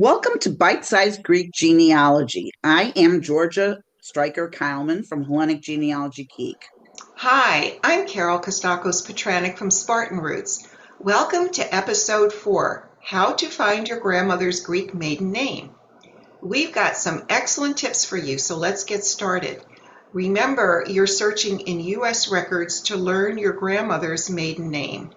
Welcome to Bite-Sized Greek Genealogy. I am Georgia Stryker Keilman from Hellenic Genealogy Geek. Hi, I'm Carol Kostakos Petranek from Spartan Roots. Welcome to episode 4, How to Find Your Grandmother's Greek Maiden Name. We've got some excellent tips for you, so let's get started. Remember, you're searching in U.S. records to learn your grandmother's maiden name.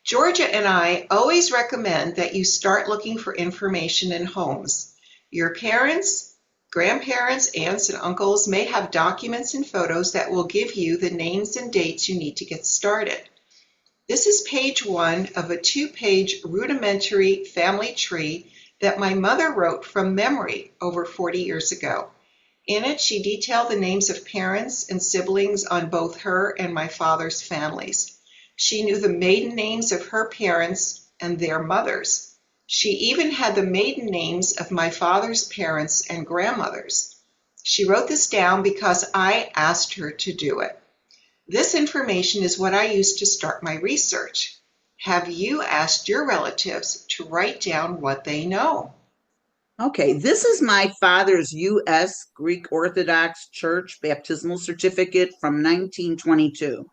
Georgia and I always recommend that you start looking for information in homes. Your parents, grandparents, aunts, and uncles may have documents and photos that will give you the names and dates you need to get started. This is page 1 of a 2-page rudimentary family tree that my mother wrote from memory over 40 years ago. In it, she detailed the names of parents and siblings on both her and my father's families. She knew the maiden names of her parents and their mothers. She even had the maiden names of my father's parents and grandmothers. She wrote this down because I asked her to do it. This information is what I used to start my research. Have you asked your relatives to write down what they know? Okay, this is my father's U.S. Greek Orthodox Church baptismal certificate from 1922.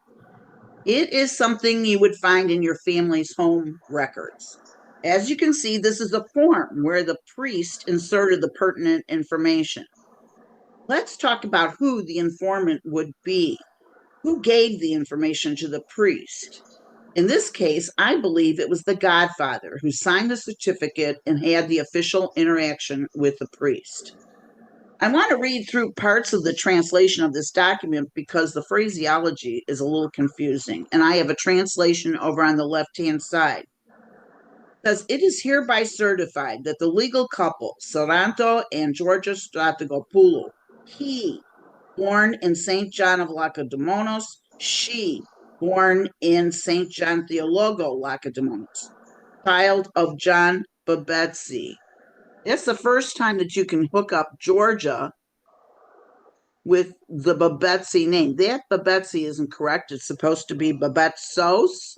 It is something you would find in your family's home records. As you can see, this is a form where the priest inserted the pertinent information. Let's talk about who the informant would be. Who gave the information to the priest? In this case, I believe it was the godfather who signed the certificate and had the official interaction with the priest. I want to read through parts of the translation of this document because the phraseology is a little confusing, and I have a translation over on the left-hand side. It says, it is hereby certified that the legal couple, Saranto and Georgia Stratogopoulou, he, born in St. John of Lacedaemon, she, born in St. John Theologo Lacedaemon, child of John Babetsi. It's the first time that you can hook up Georgia with the Babetsi name. That Babetsi isn't correct. It's supposed to be Babetsos.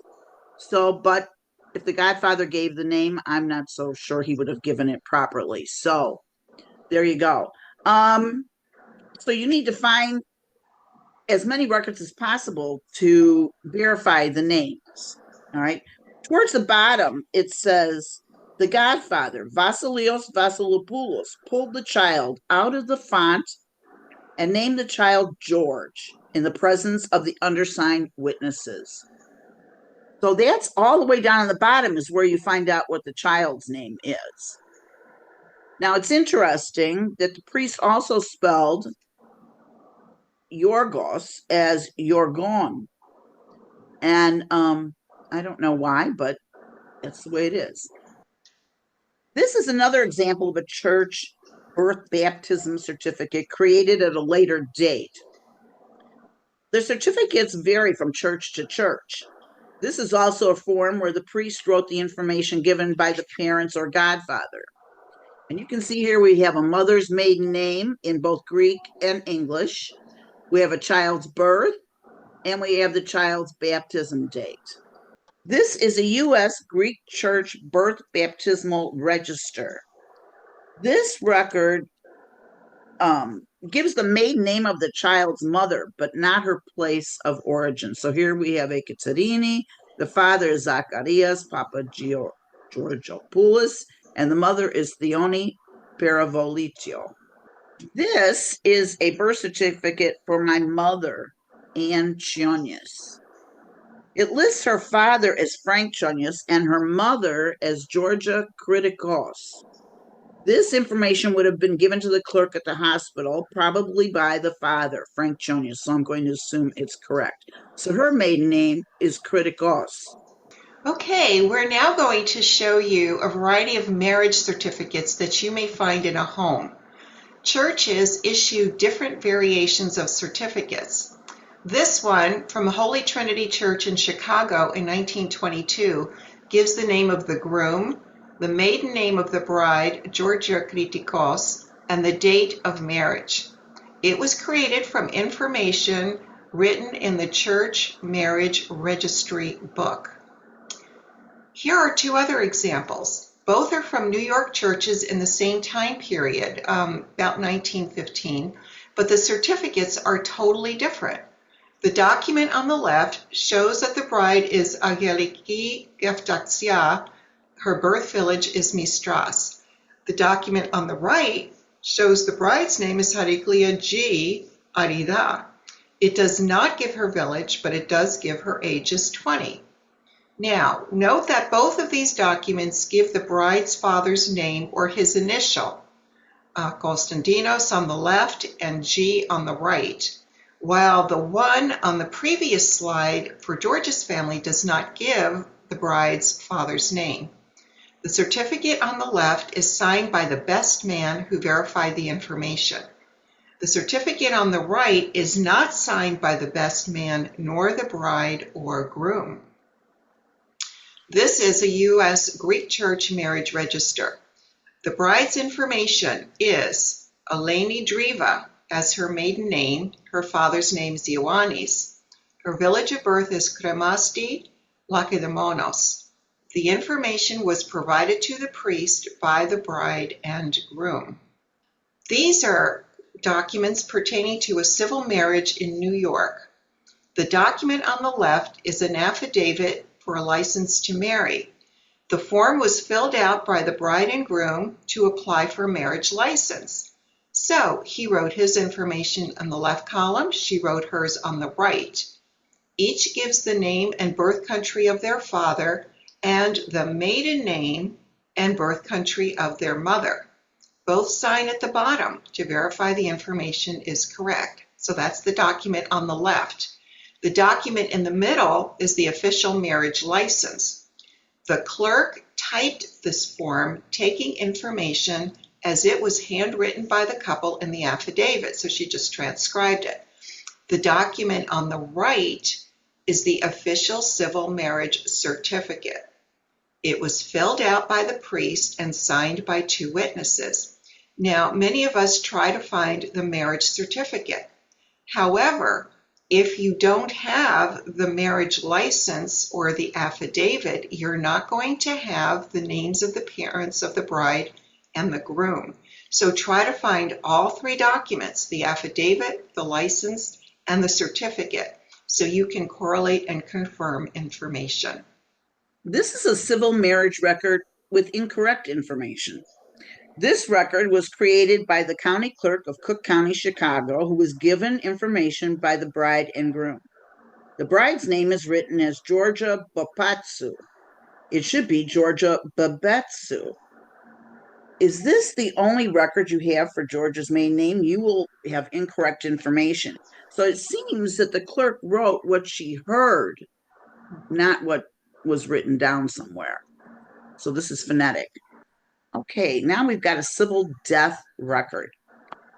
But if the Godfather gave the name, I'm not so sure he would have given it properly. So there you go. So you need to find as many records as possible to verify the names. All right. Towards the bottom, it says the godfather, Vasilios Vasilopoulos, pulled the child out of the font and named the child George in the presence of the undersigned witnesses. So that's all the way down on the bottom is where you find out what the child's name is. Now, it's interesting that the priest also spelled Yorgos as Yorgon. And I don't know why, but that's the way it is. This is another example of a church birth baptism certificate created at a later date. The certificates vary from church to church. This is also a form where the priest wrote the information given by the parents or godfather. And you can see here we have a mother's maiden name in both Greek and English. We have a child's birth, and we have the child's baptism date. This is a U.S. Greek Church birth baptismal register. This record gives the maiden name of the child's mother, but not her place of origin. So here we have Ekaterini, the father is Zacharias Georgopoulos, and the mother is Theoni Paravolitio. This is a birth certificate for my mother, Anne Chionius. It lists her father as Frank Chionius and her mother as Georgia Kritikos. This information would have been given to the clerk at the hospital, probably by the father, Frank Chionius, so I'm going to assume it's correct. So her maiden name is Kritikos. Okay, we're now going to show you a variety of marriage certificates that you may find in a home. Churches issue different variations of certificates. This one, from Holy Trinity Church in Chicago in 1922, gives the name of the groom, the maiden name of the bride, Georgia Kritikos, and the date of marriage. It was created from information written in the Church Marriage Registry book. Here are 2 other examples. Both are from New York churches in the same time period, about 1915, but the certificates are totally different. The document on the left shows that the bride is Angeliki Geftaxia. Her birth village is Mistras. The document on the right shows the bride's name is Hariklia G. Arida. It does not give her village, but it does give her age as 20. Now, note that both of these documents give the bride's father's name or his initial, Konstantinos on the left and G on the right, while the one on the previous slide for George's family does not give the bride's father's name. The certificate on the left is signed by the best man who verified the information. The certificate on the right is not signed by the best man nor the bride or groom. This is a U.S. Greek Church marriage register. The bride's information is Eleni Driva as her maiden name. Her father's name is Ioannis. Her village of birth is Kremasti, Lakedamonos. The information was provided to the priest by the bride and groom. These are documents pertaining to a civil marriage in New York. The document on the left is an affidavit for a license to marry. The form was filled out by the bride and groom to apply for a marriage license. So he wrote his information on the left column, she wrote hers on the right. Each gives the name and birth country of their father and the maiden name and birth country of their mother. Both sign at the bottom to verify the information is correct. So that's the document on the left. The document in the middle is the official marriage license. The clerk typed this form, taking information as it was handwritten by the couple in the affidavit, so she just transcribed it. The document on the right is the official civil marriage certificate. It was filled out by the priest and signed by 2 witnesses. Now, many of us try to find the marriage certificate. However, if you don't have the marriage license or the affidavit, you're not going to have the names of the parents of the bride and the groom. So try to find all 3 documents, the affidavit, the license, and the certificate, so you can correlate and confirm information. This is a civil marriage record with incorrect information. This record was created by the county clerk of Cook County, Chicago, who was given information by the bride and groom. The bride's name is written as Georgia Bapatsu. It should be Georgia Babetsu. Is this the only record you have for Georgia's maiden name? You will have incorrect information. So it seems that the clerk wrote what she heard, not what was written down somewhere. So this is phonetic. Okay, now we've got a civil death record.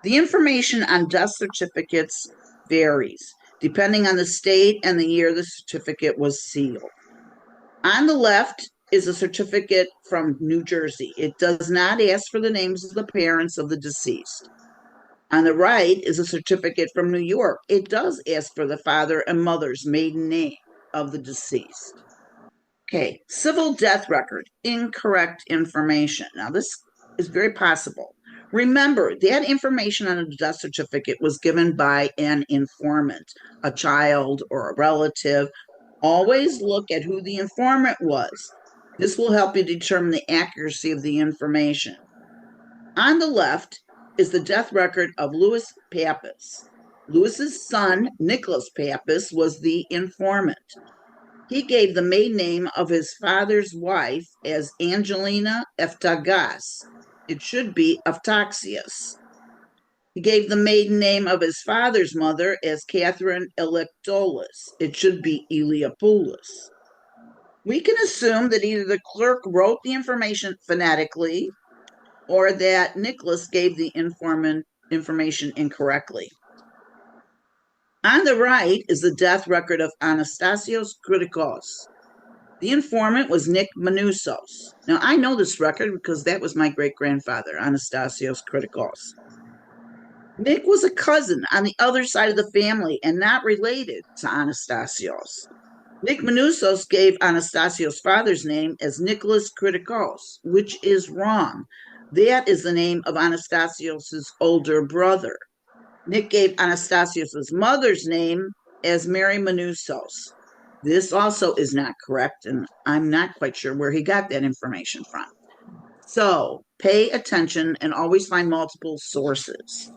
The information on death certificates varies depending on the state and the year the certificate was sealed. On the left is a certificate from New Jersey. It does not ask for the names of the parents of the deceased. On the right is a certificate from New York. It does ask for the father and mother's maiden name of the deceased. Okay, civil death record, incorrect information. Now, this is very possible. Remember, that information on a death certificate was given by an informant, a child or a relative. Always look at who the informant was. This will help you determine the accuracy of the information. On the left is the death record of Louis Pappas. Louis's son, Nicholas Pappas, was the informant. He gave the maiden name of his father's wife as Angelina Eftagas. It should be Eftaxias. He gave the maiden name of his father's mother as Catherine Electolis. It should be Eliopoulos. We can assume that either the clerk wrote the information phonetically or that Nicholas gave the information incorrectly. On the right is the death record of Anastasios Kritikos. The informant was Nick Manousos. Now, I know this record because that was my great-grandfather, Anastasios Kritikos. Nick was a cousin on the other side of the family and not related to Anastasios. Nick Manousos gave Anastasio's father's name as Nicholas Kritikos, which is wrong. That is the name of Anastasios' older brother. Nick gave Anastasios' mother's name as Mary Manousos. This also is not correct, and I'm not quite sure where he got that information from. So pay attention and always find multiple sources.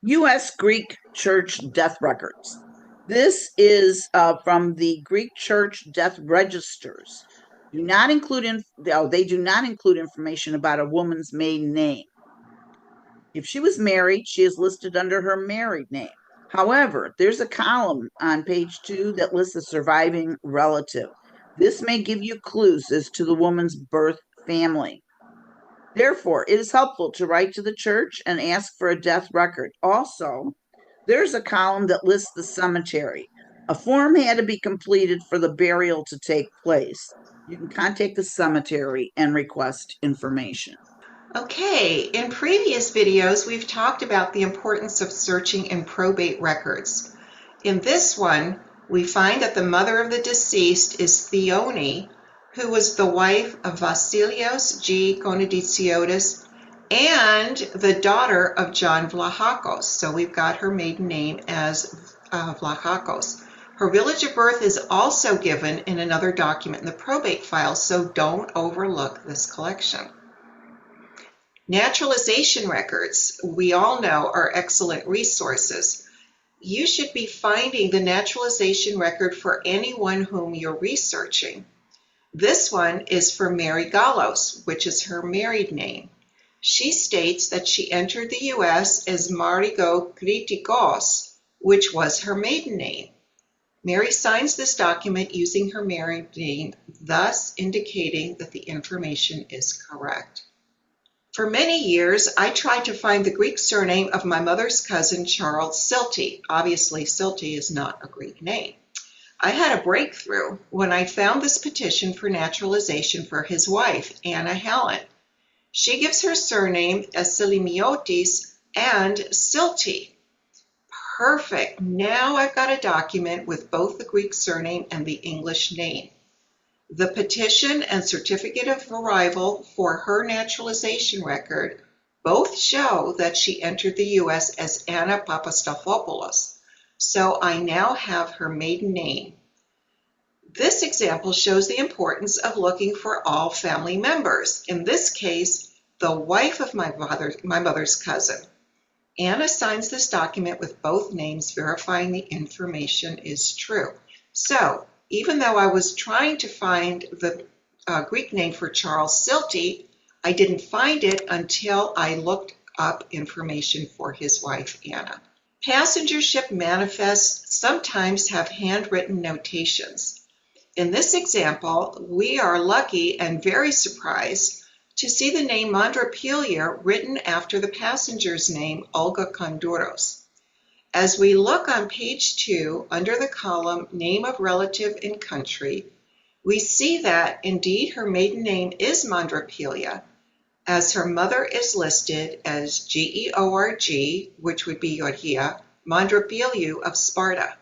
U.S. Greek Church Death Records. This is from the Greek Church Death Registers. Do not include they do not include information about a woman's maiden name. If she was married, she is listed under her married name. However, there's a column on page 2 that lists a surviving relative. This may give you clues as to the woman's birth family. Therefore, it is helpful to write to the church and ask for a death record. Also, there's a column that lists the cemetery. A form had to be completed for the burial to take place. You can contact the cemetery and request information. Okay, in previous videos, we've talked about the importance of searching in probate records. In this one, we find that the mother of the deceased is Theone, who was the wife of Vasilios G. Koniditsiotis and the daughter of John Vlahakos. So we've got her maiden name as Vlahakos. Her village of birth is also given in another document in the probate file, so don't overlook this collection. Naturalization records, we all know, are excellent resources. You should be finding the naturalization record for anyone whom you're researching. This one is for Mary Gallos, which is her married name. She states that she entered the U.S. as Marigo Kritikos, which was her maiden name. Mary signs this document using her married name, thus indicating that the information is correct. For many years, I tried to find the Greek surname of my mother's cousin, Charles Silty. Obviously, Silty is not a Greek name. I had a breakthrough when I found this petition for naturalization for his wife, Anna Helen. She gives her surname as Silimiotis and Silty. Perfect. Now I've got a document with both the Greek surname and the English name. The petition and certificate of arrival for her naturalization record both show that she entered the U.S. as Anna Papastafopoulos, so I now have her maiden name. This example shows the importance of looking for all family members, in this case, the wife of my mother's cousin. Anna signs this document with both names, verifying the information is true. So, even though I was trying to find the Greek name for Charles Silty, I didn't find it until I looked up information for his wife, Anna. Passenger ship manifests sometimes have handwritten notations. In this example, we are lucky and very surprised to see the name Mandropilia written after the passenger's name, Olga Kondouros. As we look on page 2, under the column Name of Relative in Country, we see that, indeed, her maiden name is Mandropilia, as her mother is listed as Georg, which would be Georgia, Mandrobiliou of Sparta.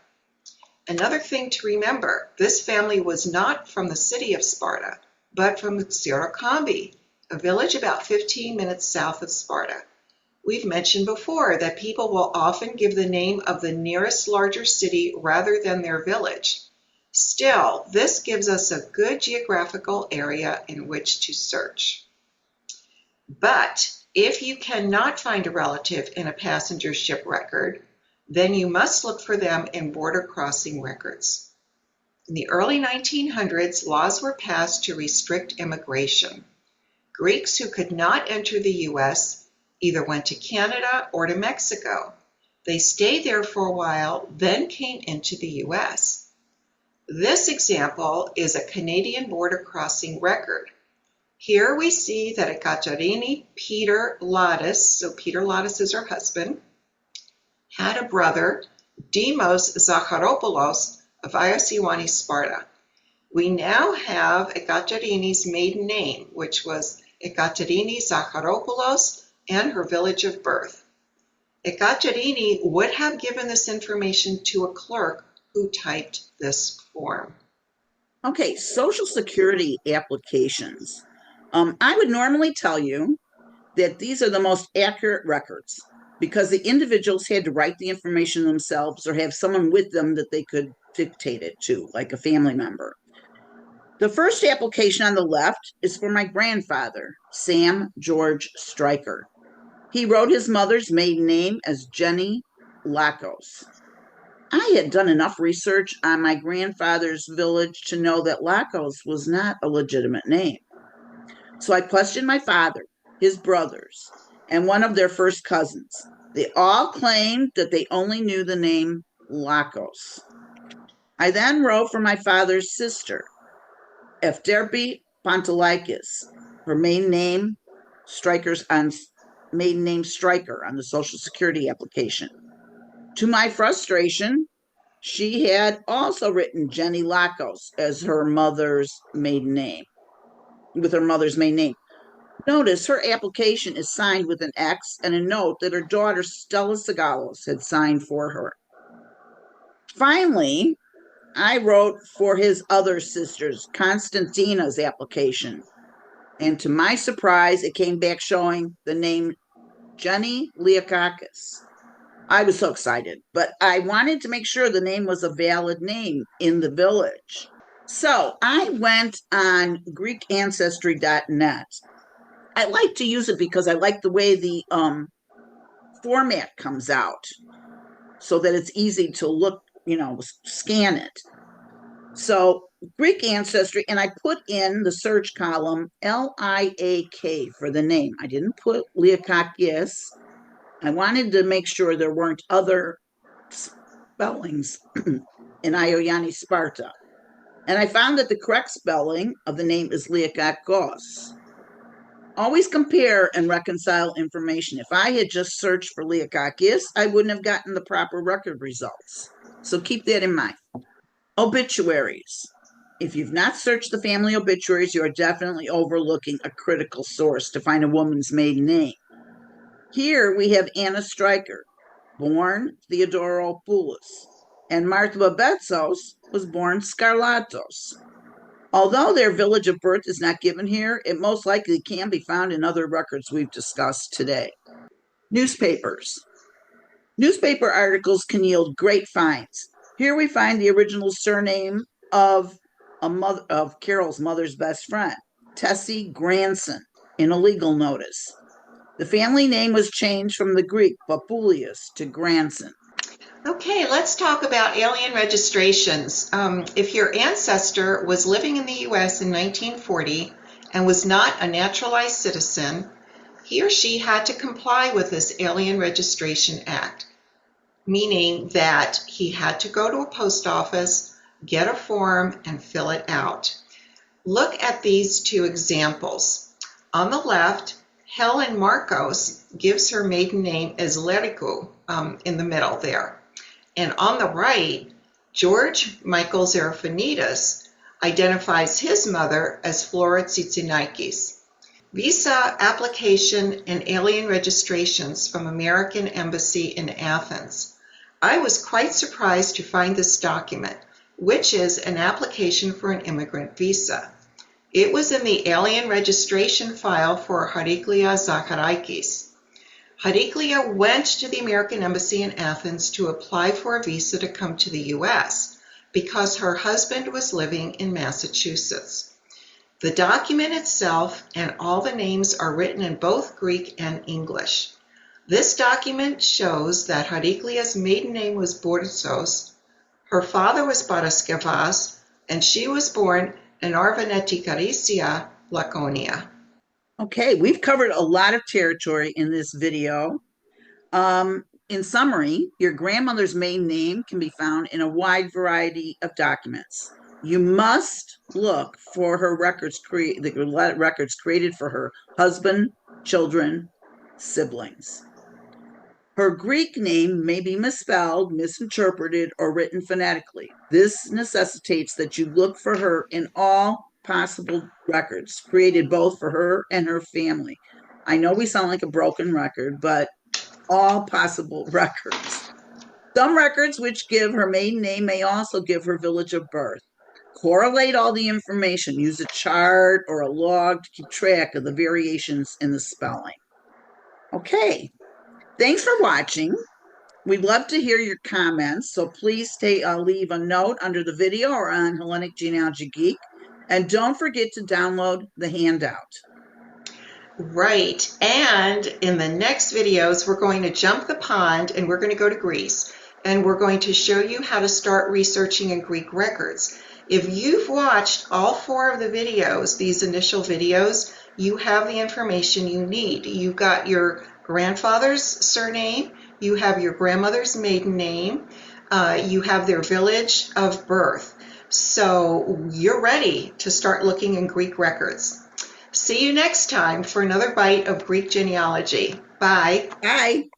Another thing to remember, this family was not from the city of Sparta, but from Xirokambi, a village about 15 minutes south of Sparta. We've mentioned before that people will often give the name of the nearest larger city rather than their village. Still, this gives us a good geographical area in which to search. But if you cannot find a relative in a passenger ship record, then you must look for them in border crossing records. In the early 1900s, laws were passed to restrict immigration. Greeks who could not enter the U.S. either went to Canada or to Mexico. They stayed there for a while, then came into the U.S. This example is a Canadian border crossing record. Here we see that Ekaterini Peter Lattis, so Peter Lattis is her husband, had a brother, Demos Zacharopoulos of Iosiwani, Sparta. We now have Ekaterini's maiden name, which was Ekaterini Zacharopoulos, and her village of birth. Ekaterini would have given this information to a clerk who typed this form. Okay, Social Security applications. I would normally tell you that these are the most accurate records because the individuals had to write the information themselves or have someone with them that they could dictate it to, like a family member. The first application on the left is for my grandfather, Sam George Stryker. He wrote his mother's maiden name as Jenny Lakos. I had done enough research on my grandfather's village to know that Lakos was not a legitimate name. So I questioned my father, his brothers, and one of their first cousins. They all claimed that they only knew the name Lakos. I then wrote for my father's sister, Efterpi Pantelikis, her maiden name Stryker on the Social Security application. To my frustration, she had also written Jenny Lakos as her mother's maiden name, with her mother's maiden name. Notice her application is signed with an X and a note that her daughter Stella Sagalos had signed for her. Finally, I wrote for his other sisters, Constantina's application. And to my surprise, it came back showing the name Jenny Leokakis. I was so excited, but I wanted to make sure the name was a valid name in the village. So I went on GreekAncestry.net. I like to use it because I like the way the format comes out so that it's easy to look, scan it. So Greek ancestry, and I put in the search column Liak for the name. I didn't put Leokakis. I wanted to make sure there weren't other spellings in Ioanni Sparta. And I found that the correct spelling of the name is Leokakos. Always compare and reconcile information. If I had just searched for Leokakis, I wouldn't have gotten the proper record results. So keep that in mind. Obituaries. If you've not searched the family obituaries, you are definitely overlooking a critical source to find a woman's maiden name. Here we have Anna Stryker, born Theodoropoulos, and Martha Betsos was born Skarlatos. Although their village of birth is not given here, it most likely can be found in other records we've discussed today. Newspapers. Newspaper articles can yield great finds. Here we find the original surname of Carol's mother's best friend, Tessie Granson, in a legal notice. The family name was changed from the Greek Papoulius to Granson. Okay, let's talk about alien registrations. If your ancestor was living in the U.S. in 1940 and was not a naturalized citizen, he or she had to comply with this Alien Registration Act, meaning that he had to go to a post office, get a form, and fill it out. Look at these two examples. On the left, Helen Marcos gives her maiden name as Lerikou in the middle there. And on the right, George Michael Zerafinides identifies his mother as Flora Tsitsinakis. Visa application and alien registrations from American Embassy in Athens. I was quite surprised to find this document, which is an application for an immigrant visa. It was in the alien registration file for Hariklia Zacharakis. Hariklia went to the American Embassy in Athens to apply for a visa to come to the U.S. because her husband was living in Massachusetts. The document itself and all the names are written in both Greek and English. This document shows that Hariklia's maiden name was Boursos, her father was Paraskevas, and she was born in Arvanetikarissia, Laconia. Okay, we've covered a lot of territory in this video. In summary, your grandmother's maiden name can be found in a wide variety of documents. You must look for her records created for her husband, children, siblings. Her Greek name may be misspelled, misinterpreted, or written phonetically. This necessitates that you look for her in all possible records created both for her and her family. I know we sound like a broken record, but all possible records. Some records which give her maiden name may also give her village of birth. Correlate all the information. Use a chart or a log to keep track of the variations in the spelling. Okay, thanks for watching. We'd love to hear your comments, so please leave a note under the video or on Hellenic Genealogy Geek. And don't forget to download the handout. Right. And in the next videos, we're going to jump the pond and we're going to go to Greece. And we're going to show you how to start researching in Greek records. If you've watched all 4 of the videos, these initial videos, you have the information you need. You've got your grandfather's surname, you have your grandmother's maiden name, you have their village of birth. So you're ready to start looking in Greek records. See you next time for another bite of Greek genealogy. Bye. Bye.